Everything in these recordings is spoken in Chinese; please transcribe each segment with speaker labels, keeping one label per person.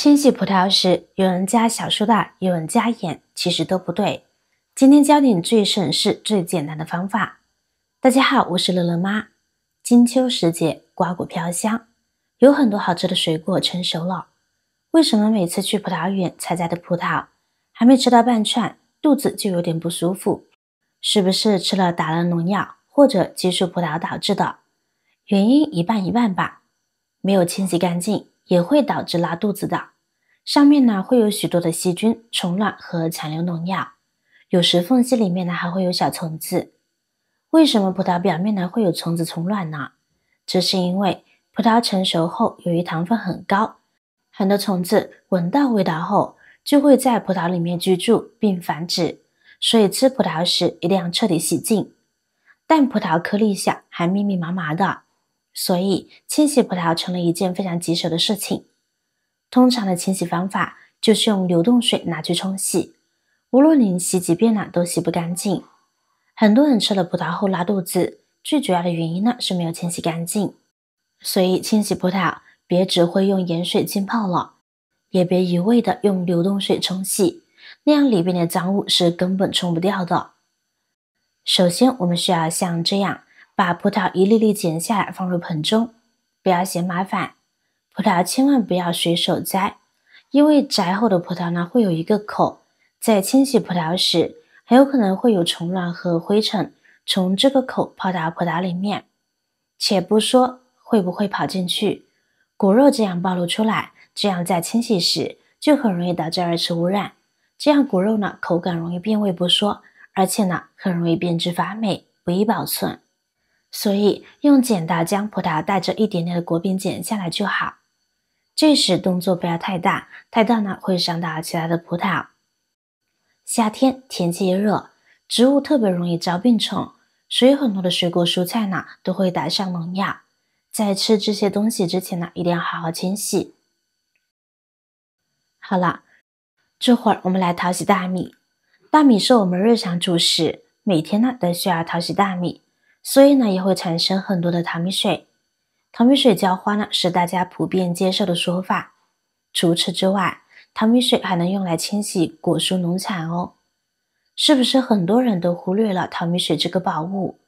Speaker 1: 清洗葡萄时，有人加小苏打，有人加盐，其实都不对。今天教你最省事、最简单的方法。大家好，我是乐乐妈。金秋时节，瓜果飘香，有很多好吃的水果成熟了。为什么每次去葡萄园采摘的葡萄，还没吃到半串，肚子就有点不舒服？是不是吃了打了农药或者激素葡萄导致的？原因一半一半吧。没有清洗干净，也会导致拉肚子的。上面呢会有许多的细菌、虫卵和残留农药，有时缝隙里面呢还会有小虫子。为什么葡萄表面呢会有虫子虫卵呢？这是因为葡萄成熟后，由于糖分很高，很多虫子闻到味道后就会在葡萄里面居住并繁殖，所以吃葡萄时一定要彻底洗净。但葡萄颗粒小，还密密麻麻的，所以清洗葡萄成了一件非常棘手的事情。通常的清洗方法就是用流动水拿去冲洗，无论你洗几遍呢都洗不干净。很多人吃了葡萄后拉肚子，最主要的原因呢是没有清洗干净。所以清洗葡萄别只会用盐水浸泡了，也别一味的用流动水冲洗，那样里边的脏物是根本冲不掉的。首先我们需要像这样把葡萄一粒粒剪下来放入盆中，不要嫌麻烦。葡萄千万不要随手摘，因为摘后的葡萄呢会有一个口，在清洗葡萄时很有可能会有虫卵和灰尘从这个口跑到葡萄里面，且不说会不会跑进去，果肉这样暴露出来，这样在清洗时就很容易导致二次污染，这样果肉呢口感容易变味不说，而且呢很容易变质发霉，不易保存。所以用剪刀将葡萄带着一点点的果柄剪下来就好。这时动作不要太大，太大呢会伤到其他的葡萄。夏天天气热，植物特别容易招病虫，所以很多的水果蔬菜呢都会打上农药。在吃这些东西之前呢，一定要好好清洗。好了，这会儿我们来淘洗大米。大米是我们日常主食，每天呢都需要淘洗大米，所以呢也会产生很多的淘米水。淘米水浇花呢是大家普遍接受的说法。除此之外，淘米水还能用来清洗果蔬农产哦。是不是很多人都忽略了淘米水这个宝物？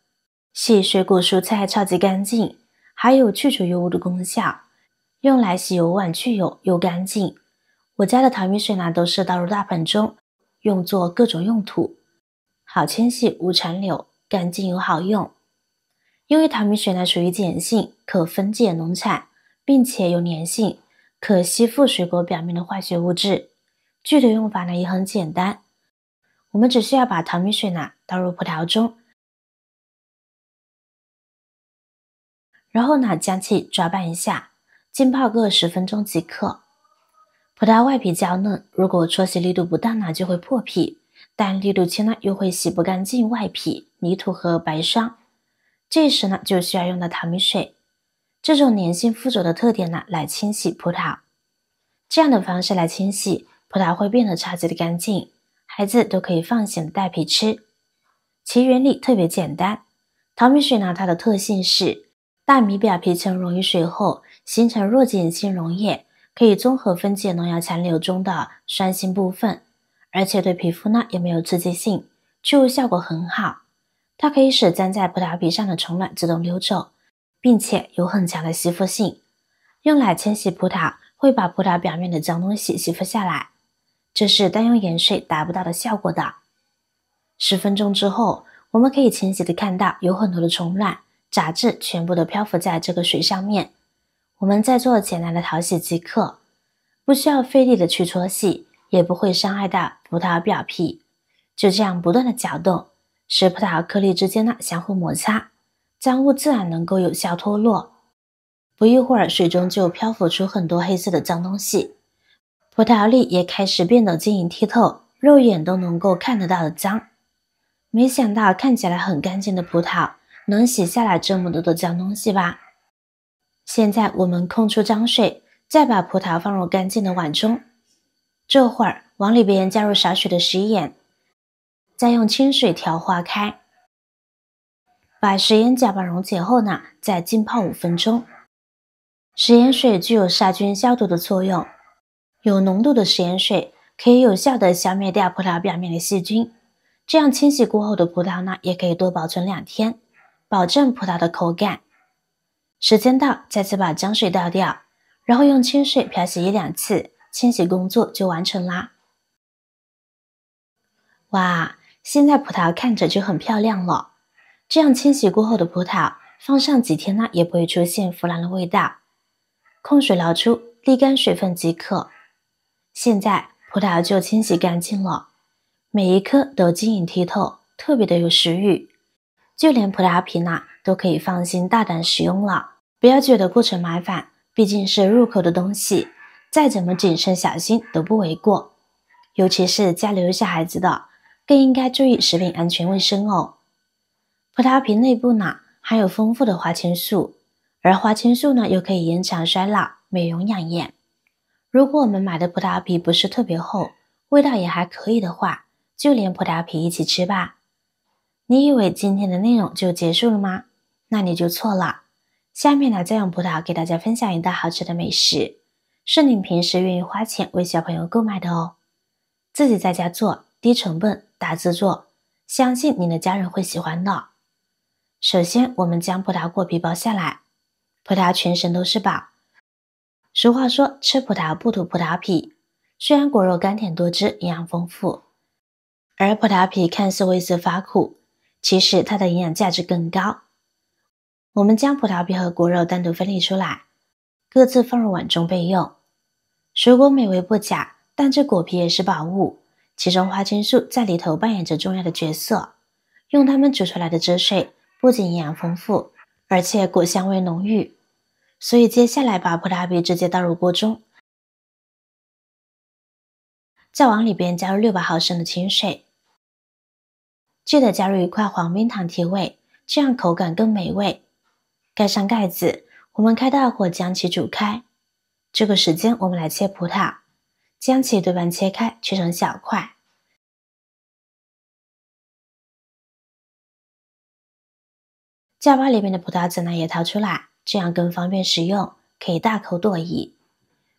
Speaker 1: 洗水果蔬菜超级干净，还有去除油污的功效，用来洗油碗去油又干净。我家的淘米水呢都是倒入大盆中，用作各种用途，好清洗无残留，干净又好用。因为淘米水呢属于碱性，可分解农产，并且有粘性，可吸附水果表面的化学物质。具体用法呢也很简单，我们只需要把淘米水呢倒入葡萄中，然后呢将其搅拌一下，浸泡个10分钟即可。葡萄外皮较嫩，如果搓洗力度不大呢就会破皮，但力度轻呢又会洗不干净外皮、泥土和白霜。这时呢就需要用到淘米水，这种粘性附着的特点呢来清洗葡萄。这样的方式来清洗，葡萄会变得超级的干净，孩子都可以放心的带皮吃。其原理特别简单，淘米水呢它的特性是大米表皮层溶于水后形成弱碱性溶液，可以综合分解农药残留中的酸性部分，而且对皮肤呢也没有刺激性，去污效果很好。它可以使粘在葡萄皮上的虫卵自动溜走，并且有很强的吸附性，用来清洗葡萄会把葡萄表面的脏东西吸附下来，这是单用盐水达不到的效果的。10分钟之后，我们可以清晰的看到有很多的虫卵、杂质全部都漂浮在这个水上面。我们再做简单的淘洗即可，不需要费力的去搓洗，也不会伤害到葡萄表皮。就这样不断的搅动，使葡萄颗粒之间呢相互摩擦，脏物自然能够有效脱落。不一会儿，水中就漂浮出很多黑色的脏东西，葡萄粒也开始变得晶莹剔透，肉眼都能够看得到的脏。没想到看起来很干净的葡萄，能洗下来这么多的脏东西吧？现在我们控出脏水，再把葡萄放入干净的碗中，这会儿往里边加入少许的食盐，再用清水调化开。把食盐搅拌溶解后呢，再浸泡5分钟。食盐水具有杀菌消毒的作用，有浓度的食盐水可以有效的消灭掉葡萄表面的细菌，这样清洗过后的葡萄呢，也可以多保存2天，保证葡萄的口感。时间到，再次把浆水倒掉，然后用清水漂洗1-2次，清洗工作就完成啦。哇，现在葡萄看着就很漂亮了。这样清洗过后的葡萄，放上几天呢，也不会出现腐烂的味道。控水捞出，沥干水分即可。现在葡萄就清洗干净了，每一颗都晶莹剔透，特别的有食欲。就连葡萄皮呢，都可以放心大胆使用了。不要觉得过程麻烦，毕竟是入口的东西，再怎么谨慎小心都不为过。尤其是家里有小孩子的，更应该注意食品安全卫生哦。葡萄皮内部呢，含有丰富的花青素，而花青素呢，又可以延长衰老、美容养颜。如果我们买的葡萄皮不是特别厚，味道也还可以的话，就连葡萄皮一起吃吧。你以为今天的内容就结束了吗？那你就错了。下面呢，再用葡萄给大家分享一道好吃的美食，是您平时愿意花钱为小朋友购买的哦。自己在家做，低成本大制作，相信您的家人会喜欢的。首先，我们将葡萄果皮剥下来，葡萄全身都是宝。俗话说，吃葡萄不吐葡萄皮。虽然果肉甘甜多汁，营养丰富，而葡萄皮看似微涩发苦，其实它的营养价值更高。我们将葡萄皮和果肉单独分离出来，各自放入碗中备用。水果美味不假，但这果皮也是宝物，其中花青素在里头扮演着重要的角色。用它们煮出来的汁水，不仅营养丰富，而且果香味浓郁。所以接下来把葡萄皮直接倒入锅中，再往里边加入600毫升的清水，记得加入1块黄冰糖提味，这样口感更美味。盖上盖子，我们开大火将其煮开。这个时间我们来切葡萄，将其对半切开，切成小块。再把里面的葡萄籽呢也掏出来，这样更方便食用，可以大口朵颐。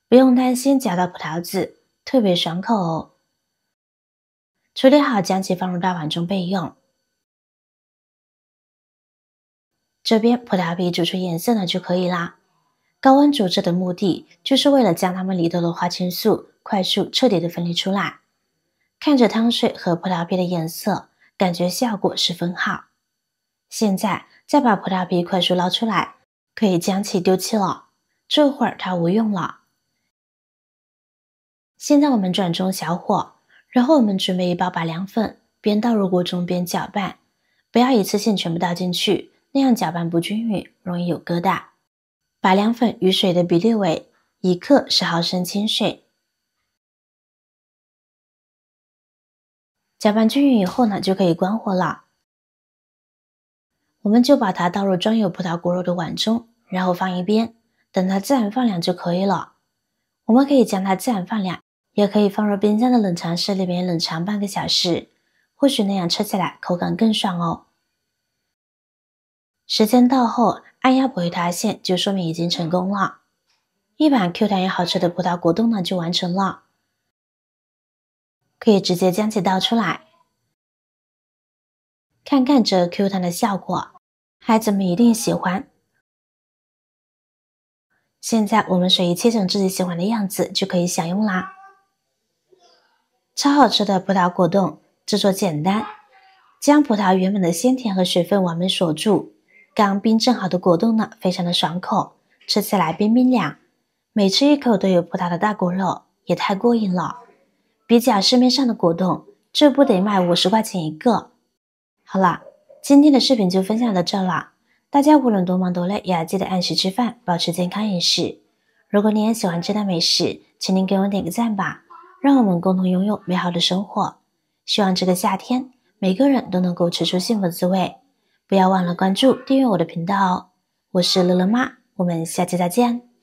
Speaker 1: 不用担心夹到葡萄籽，特别爽口哦。处理好，将其放入大碗中备用。这边葡萄皮煮出颜色呢就可以啦。高温煮制的目的就是为了将它们里头的花青素快速彻底的分离出来。看着汤水和葡萄皮的颜色，感觉效果十分好。现在再把葡萄皮快速捞出来，可以将其丢弃了，这会儿它无用了。现在我们转中小火，然后我们准备1包拔凉粉，边倒入锅中边搅拌，不要一次性全部倒进去，那样搅拌不均匀，容易有疙瘩。拔凉粉与水的比例为1克10毫升清水。搅拌均匀以后呢，就可以关火了。我们就把它倒入装有葡萄果肉的碗中，然后放一边，等它自然放凉就可以了。我们可以将它自然放凉，也可以放入冰箱的冷藏室里边冷藏半个小时，或许那样吃起来口感更爽哦。时间到后，按压不会塌陷，就说明已经成功了。一碗 Q 弹又好吃的葡萄果冻呢就完成了。可以直接将其倒出来，看看这 Q 弹的效果，孩子们一定喜欢。现在我们随意切成自己喜欢的样子就可以享用啦。超好吃的葡萄果冻，制作简单，将葡萄原本的鲜甜和水分完美锁住。刚冰镇好的果冻呢，非常的爽口，吃起来冰冰凉，每吃一口都有葡萄的大果肉，也太过瘾了。比较市面上的果冻，这不得卖50块钱一个。好了，今天的视频就分享到这了。大家无论多忙多累，也要记得按时吃饭，保持健康饮食。如果你也喜欢这道美食，请您给我点个赞吧，让我们共同拥有美好的生活。希望这个夏天，每个人都能够吃出幸福的滋味。不要忘了关注、订阅我的频道哦。我是乐乐妈，我们下期再见。